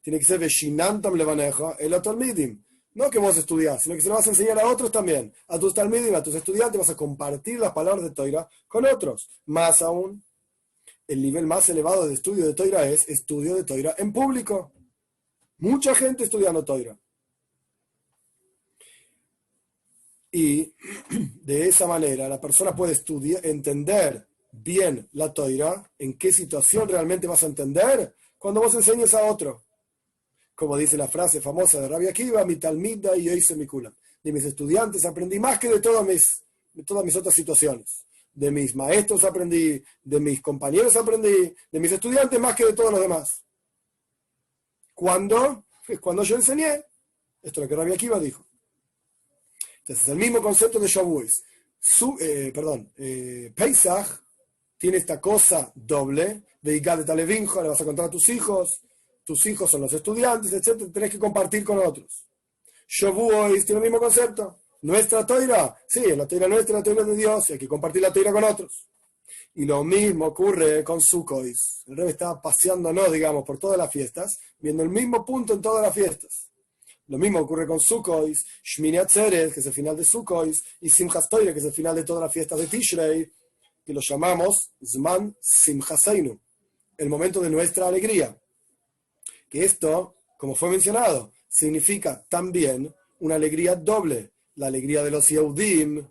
tiene que ser Veshinantam Levaneja el Talmidim. No que vos estudiás, sino que se lo vas a enseñar a otros también. A tus Talmidim, a tus estudiantes, vas a compartir las palabras de Toira con otros. Más aún, el nivel más elevado de estudio de Toira es estudio de Toira en público. Mucha gente estudiando Toira. Y de esa manera la persona puede estudiar, entender bien la Toira. ¿En qué situación realmente vas a entender? Cuando vos enseñes a otro. Como dice la frase famosa de Rabbi Akiva, mi talmida y yo hice mi kula. De mis estudiantes aprendí más que de todas mis otras situaciones. De mis maestros aprendí, de mis compañeros aprendí, de mis estudiantes más que de todos los demás. ¿Cuándo? Cuando yo enseñé. Esto es lo que Rabbi Akiva dijo. Entonces, el mismo concepto de Shavuos. Pesach tiene esta cosa doble, de Igad de Talevinjo, le vas a contar a tus hijos son los estudiantes, etc. Tenés que compartir con otros. Shavuos tiene el mismo concepto. Nuestra Toira, sí, la Toira nuestra, la Toira de Dios, y hay que compartir la Toira con otros. Y lo mismo ocurre con Sukkot. El Rebbe está paseándonos, digamos, por todas las fiestas, viendo el mismo punto en todas las fiestas. Lo mismo ocurre con Sukkot, Shmini Atzeret, que es el final de Sukkot, y Simchas Torah, que es el final de todas las fiestas de Tishrei, que lo llamamos Zman Simchaseinu, el momento de nuestra alegría. Que esto, como fue mencionado, significa también una alegría doble, la alegría de los Yehudim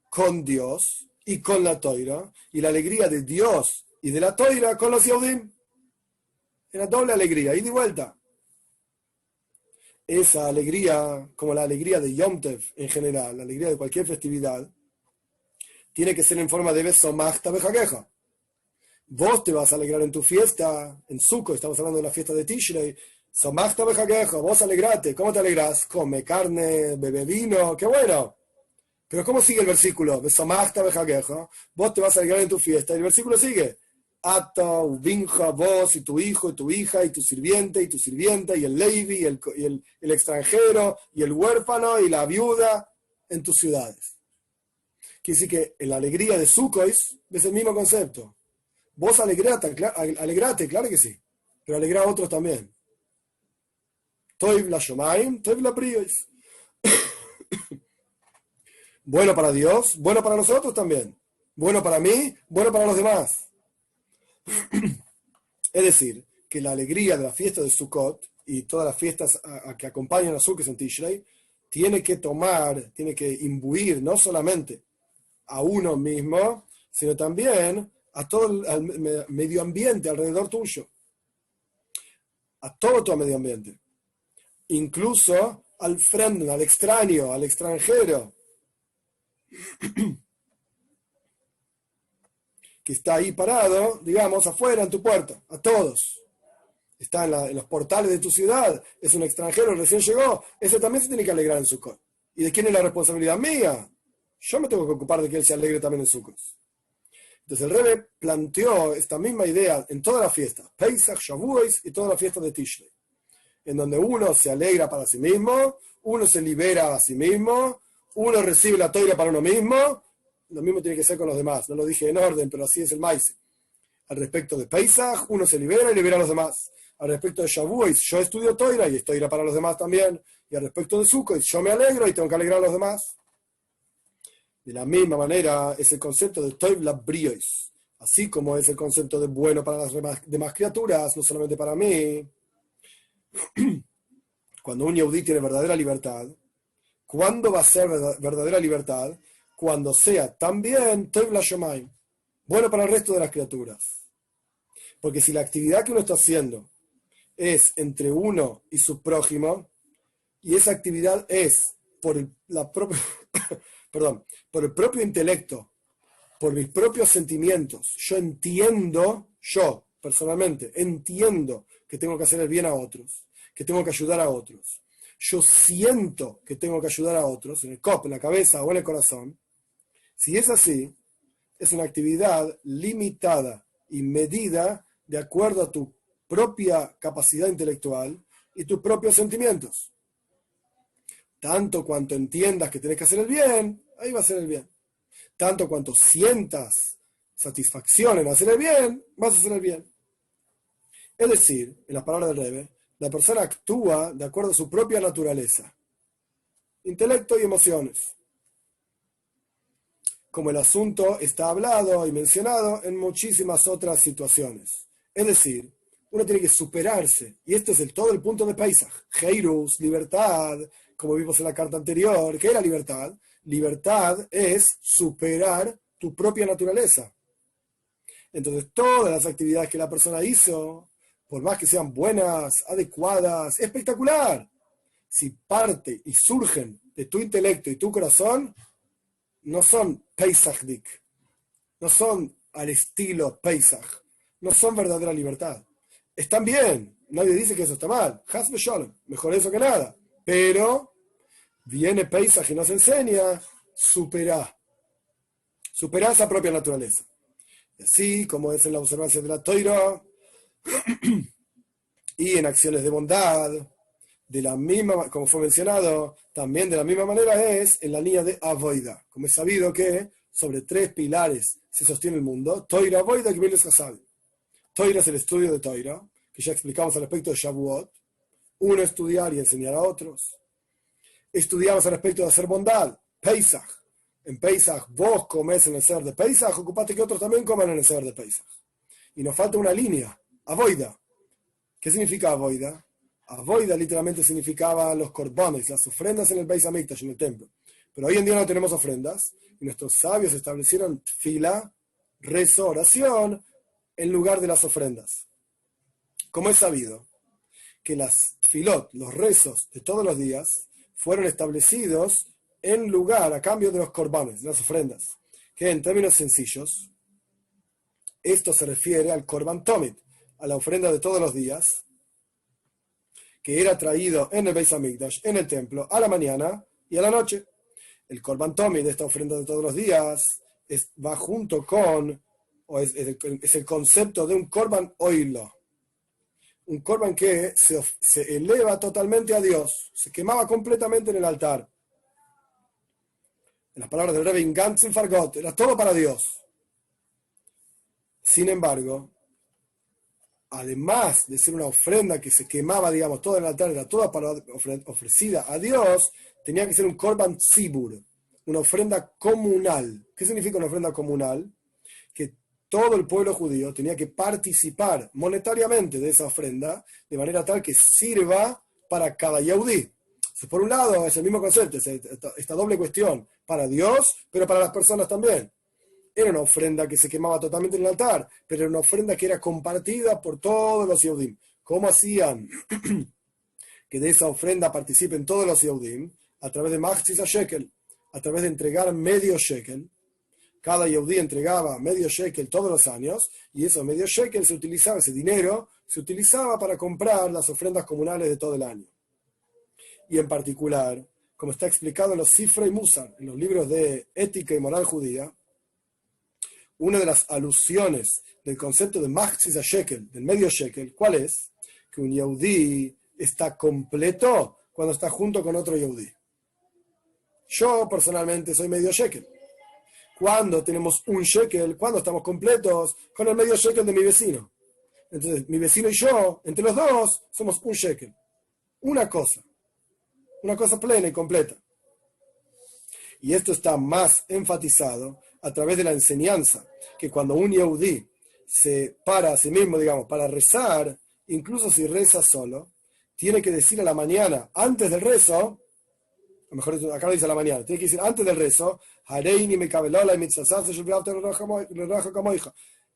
con Dios y con la Toira, y la alegría de Dios y de la Toira con los Yehudim. Era doble alegría, ida y vuelta. Esa alegría, como la alegría de Yom Tov en general, la alegría de cualquier festividad, tiene que ser en forma de besomachta bejaqueja. Vos te vas a alegrar en tu fiesta, en Sukkot, estamos hablando de la fiesta de Tishrei, somachta bejaqueja, vos alegrate. ¿Cómo te alegrás? Come carne, bebe vino, qué bueno. Pero ¿cómo sigue el versículo? Besomachta bejaqueja, vos te vas a alegrar en tu fiesta, y el versículo sigue. Ata, ubinja, vos y tu hijo y tu hija y tu sirviente y tu sirvienta y el Levi y el extranjero y el huérfano y la viuda en tus ciudades. Quiere decir que en la alegría de Sukkot es el mismo concepto. Vos alegrate, claro que sí, pero alegra a otros también. Toiv la shomayim, toiv la priois. Bueno para Dios, bueno para nosotros también. Bueno para mí, bueno para los demás. Es decir, que la alegría de la fiesta de Sukkot y todas las fiestas que acompañan a Sukkot en Tishrei tiene que imbuir no solamente a uno mismo, sino también a todo el medio ambiente alrededor tuyo, a todo tu medio ambiente, incluso al fremden, al extraño, al extranjero, que está ahí parado, digamos, afuera en tu puerta, a todos. Está en los portales de tu ciudad, es un extranjero, recién llegó, ese también se tiene que alegrar en Sukkot. ¿Y de quién es la responsabilidad? Mía. Yo me tengo que ocupar de que él se alegre también en Sukkot. Entonces el Rebbe planteó esta misma idea en todas las fiestas, Pesach, Shavuot y todas las fiestas de Tishrei, en donde uno se alegra para sí mismo, uno se libera a sí mismo, uno recibe la toira para uno mismo. Lo mismo tiene que ser con los demás. No lo dije en orden, pero así es el maíz. Al respecto de Pesach, uno se libera y libera a los demás. Al respecto de Shavuot, yo estudio toira y estoy para los demás también. Y al respecto de Sukkot, yo me alegro y tengo que alegrar a los demás. De la misma manera es el concepto de Toiv la Briois, así como es el concepto de bueno para las demás criaturas, no solamente para mí. Cuando un Yehudí tiene verdadera libertad, ¿cuándo va a ser verdadera libertad? Cuando sea también Toiv la Shomayim, bueno para el resto de las criaturas. Porque si la actividad que uno está haciendo es entre uno y su prójimo, y esa actividad es por el propio intelecto, por mis propios sentimientos, yo personalmente entiendo que tengo que hacer el bien a otros, que tengo que ayudar a otros. Yo siento que tengo que ayudar a otros, en el cop, en la cabeza o en el corazón. Si es así, es una actividad limitada y medida de acuerdo a tu propia capacidad intelectual y tus propios sentimientos. Tanto cuanto entiendas que tenés que hacer el bien, ahí va a ser el bien. Tanto cuanto sientas satisfacción en hacer el bien, vas a hacer el bien. Es decir, en las palabras del Rebbe, la persona actúa de acuerdo a su propia naturaleza, intelecto y emociones. Como el asunto está hablado y mencionado en muchísimas otras situaciones. Es decir, uno tiene que superarse, y este es todo el punto de Pesach. Heirus, libertad, como vimos en la carta anterior. ¿Qué era libertad? Libertad es superar tu propia naturaleza. Entonces, todas las actividades que la persona hizo, por más que sean buenas, adecuadas, espectacular, si parte y surgen de tu intelecto y tu corazón, no son Pesachdik, no son al estilo Pesach, no son verdadera libertad. Están bien, nadie dice que eso está mal, Hasbe Shalom, mejor eso que nada, pero viene Pesach y nos enseña, supera esa propia naturaleza. Y así como es en la observancia de la Toira y en acciones de bondad, de la misma, como fue mencionado, también de la misma manera es en la línea de Avoida. Como es sabido que sobre 3 pilares se sostiene el mundo, Toira, Avoida y Gemilas Chasad. Toira es el estudio de Toira, que ya explicamos al respecto de Shavuot. Uno, estudiar y enseñar a otros. estudiamos al respecto de hacer bondad, Pesach. En Pesach vos comés en el Seder de Pesach, ocupate que otros también coman en el Seder de Pesach. Y nos falta una línea, avoida. ¿Qué significa avoida? Avoida literalmente significaba los korbanos, las ofrendas en el Beis Hamikdash, en el templo. Pero hoy en día no tenemos ofrendas, y nuestros sabios establecieron tefila, rezo, oración, en lugar de las ofrendas. Como es sabido que las tefilot, los rezos de todos los días, fueron establecidos en lugar, a cambio de los korbanes, de las ofrendas, que en términos sencillos, esto se refiere al korban tomit, a la ofrenda de todos los días, que era traído en el Beis Hamikdash, en el templo, a la mañana y a la noche. El korban tomit de esta ofrenda de todos los días va junto con, es el concepto de un korban oilo, un korban que se eleva totalmente a Dios, se quemaba completamente en el altar. En las palabras del Rebbe, Ganzen Fargot, era todo para Dios. Sin embargo, además de ser una ofrenda que se quemaba, digamos, toda en el altar, era toda ofrecida a Dios, tenía que ser un korban tzibur, una ofrenda comunal. ¿Qué significa una ofrenda comunal? Que todo el pueblo judío tenía que participar monetariamente de esa ofrenda, de manera tal que sirva para cada yehudí. Entonces, por un lado, es el mismo concepto, esta doble cuestión, para Dios, pero para las personas también. Era una ofrenda que se quemaba totalmente en el altar, pero era una ofrenda que era compartida por todos los Yehudim. ¿Cómo hacían que de esa ofrenda participen todos los Yehudim? A través de Machzis a Shekel, a través de entregar medio shekel. Cada Yehudí entregaba medio shekel todos los años, y esos medio shekel se utilizaba, ese dinero se utilizaba para comprar las ofrendas comunales de todo el año. Y en particular, como está explicado en los Sifrei Musar, en los libros de ética y moral judía, una de las alusiones del concepto de Machzis a Shekel, del medio shekel, ¿cuál es? Que un Yehudí está completo cuando está junto con otro Yehudí. Yo personalmente soy medio shekel. Cuando tenemos un shekel, cuando estamos completos con el medio shekel de mi vecino. Entonces, mi vecino y yo, entre los dos, somos un shekel. Una cosa plena y completa. Y esto está más enfatizado a través de la enseñanza, que cuando un Yehudí se para a sí mismo, digamos, para rezar, incluso si reza solo, tiene que decir a la mañana, antes del rezo, a lo mejor acá lo dice a la mañana, tiene que decir antes del rezo,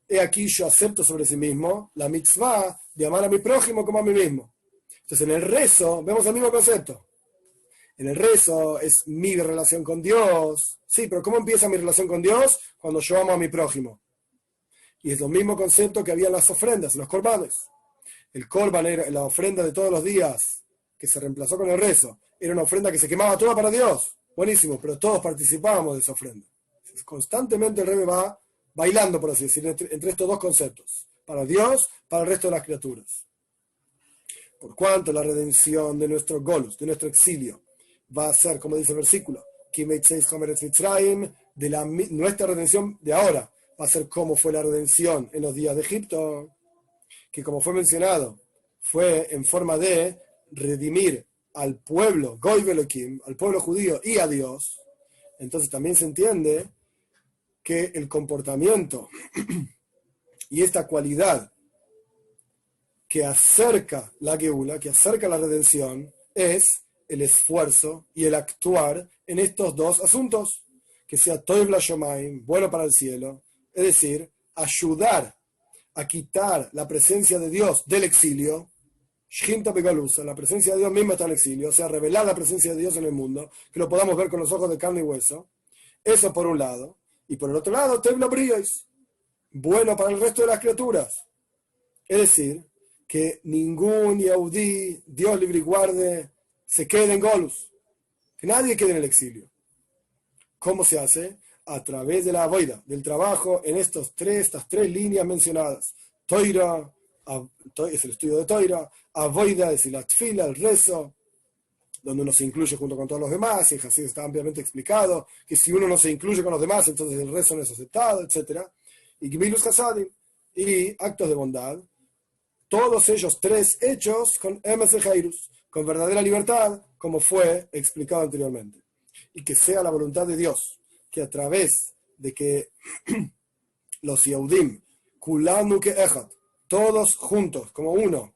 he aquí yo acepto sobre sí mismo la mitzvah de amar a mi prójimo como a mí mismo. Entonces en el rezo vemos el mismo concepto. En el rezo es mi relación con Dios. Sí, pero ¿cómo empieza mi relación con Dios? Cuando yo amo a mi prójimo. Y es lo mismo concepto que había en las ofrendas, en los korbanes. El korban era la ofrenda de todos los días, que se reemplazó con el rezo. Era una ofrenda que se quemaba toda para Dios. Buenísimo, pero todos participábamos de esa ofrenda. Constantemente el Rebbe va bailando, por así decir, entre estos dos conceptos. Para Dios, para el resto de las criaturas. Por cuanto la redención de nuestro golus, de nuestro exilio, va a ser, como dice el versículo, de nuestra redención de ahora, va a ser como fue la redención en los días de Egipto, que como fue mencionado, fue en forma de redimir al pueblo, Goy Velokim, al pueblo judío y a Dios. Entonces también se entiende que el comportamiento y esta cualidad que acerca la Geula, que acerca la redención, es el esfuerzo y el actuar en estos dos asuntos, que sea Toiv la Shomayim, bueno para el cielo, es decir, ayudar a quitar la presencia de Dios del exilio, Shchinta Begalusa, la presencia de Dios misma está en el exilio, o sea, revelar la presencia de Dios en el mundo, que lo podamos ver con los ojos de carne y hueso, eso por un lado, y por el otro lado, Toiv la Briyos, bueno para el resto de las criaturas, es decir, que ningún Yehudí, Dios libre y guarde, se quede en Golus, que nadie quede en el exilio. ¿Cómo se hace? A través de la avoida, del trabajo en estas tres líneas mencionadas. Toira es el estudio de Toira, avoida es la tfila, el rezo, donde uno se incluye junto con todos los demás, y así está ampliamente explicado, que si uno no se incluye con los demás, entonces el rezo no es aceptado, etc. Y Gmilus Hasadim, y actos de bondad, todos ellos tres hechos con Emes Jairus, con verdadera libertad, como fue explicado anteriormente. Y que sea la voluntad de Dios, que a través de que los Yehudim, Kulanu que Echad, todos juntos, como uno,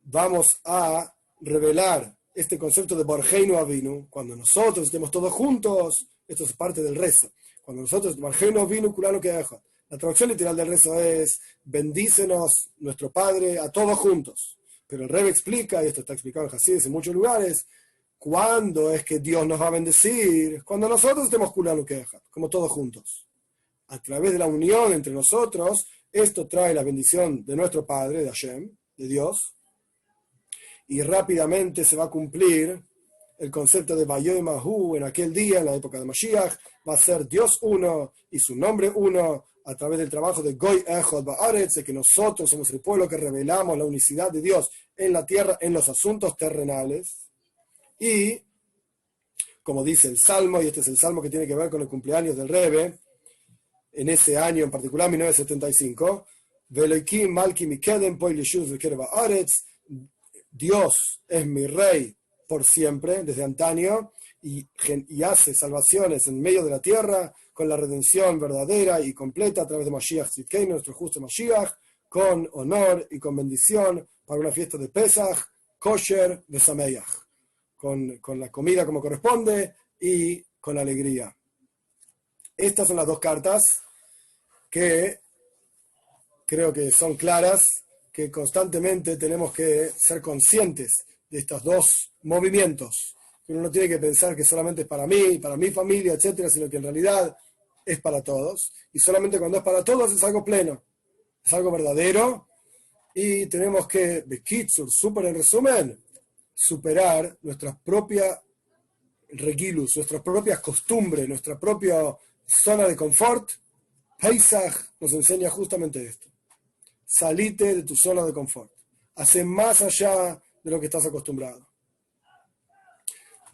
vamos a revelar este concepto de Barheinu Avinu, cuando nosotros estemos todos juntos, esto es parte del rezo. Cuando nosotros, Barheinu Avinu, Kulanu que Echad, la traducción literal del rezo es: bendícenos nuestro Padre a todos juntos. Pero el Rebbe explica, y esto está explicado en Hasidus en muchos lugares, ¿cuándo es que Dios nos va a bendecir? Cuando nosotros estemos Kulanu que Echad, como todos juntos. A través de la unión entre nosotros, esto trae la bendición de nuestro Padre, de Hashem, de Dios, y rápidamente se va a cumplir el concepto de Vayoy Mahu en aquel día, en la época de Mashiach, va a ser Dios uno y su nombre uno, a través del trabajo de Goy Echad Ba'aretz, de que nosotros somos el pueblo que revelamos la unicidad de Dios en la tierra, en los asuntos terrenales. Y, como dice el Salmo, y este es el Salmo que tiene que ver con el cumpleaños del Rebbe, en ese año en particular, 1975, Veloikim Malki Mikedem Poil Yeshuz Veker Ba'aretz, Dios es mi rey por siempre, desde antaño, y hace salvaciones en medio de la tierra, con la redención verdadera y completa a través de Mashiach Tzidkeinu, nuestro justo Mashiach, con honor y con bendición para una fiesta de Pesach, kosher de Sameach, con la comida como corresponde y con alegría. Estas son las dos cartas que creo que son claras, que constantemente tenemos que ser conscientes de estos dos movimientos. Uno no tiene que pensar que solamente es para mí, para mi familia, etcétera, sino que en realidad es para todos. Y solamente cuando es para todos es algo pleno, es algo verdadero. Y tenemos que, Bekitsur, súper en resumen, superar nuestra propia regilus, nuestras propias costumbres, nuestra propia zona de confort. Pesach nos enseña justamente esto. Salite de tu zona de confort. Hace más allá de lo que estás acostumbrado.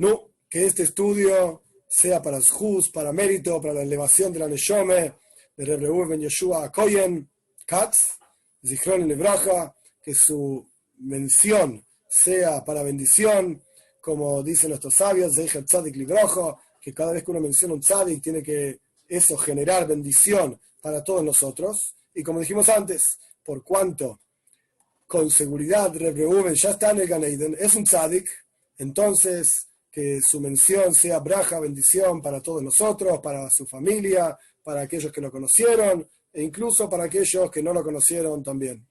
No, que este estudio sea para Zhus, para mérito, para la elevación de la Neshome, de Reb Reuven Ben Yeshua Koyen Katz, Zichron Lebraja, que su mención sea para bendición, como dicen nuestros sabios, Zeicher Tzadik Librojo, que cada vez que uno menciona un tzadik tiene que eso generar bendición para todos nosotros. Y como dijimos antes, por cuanto con seguridad Reb Reuven ya está en el Gan Eden, es un tzadik, entonces que su mención sea braja, bendición para todos nosotros, para su familia, para aquellos que lo conocieron e incluso para aquellos que no lo conocieron también.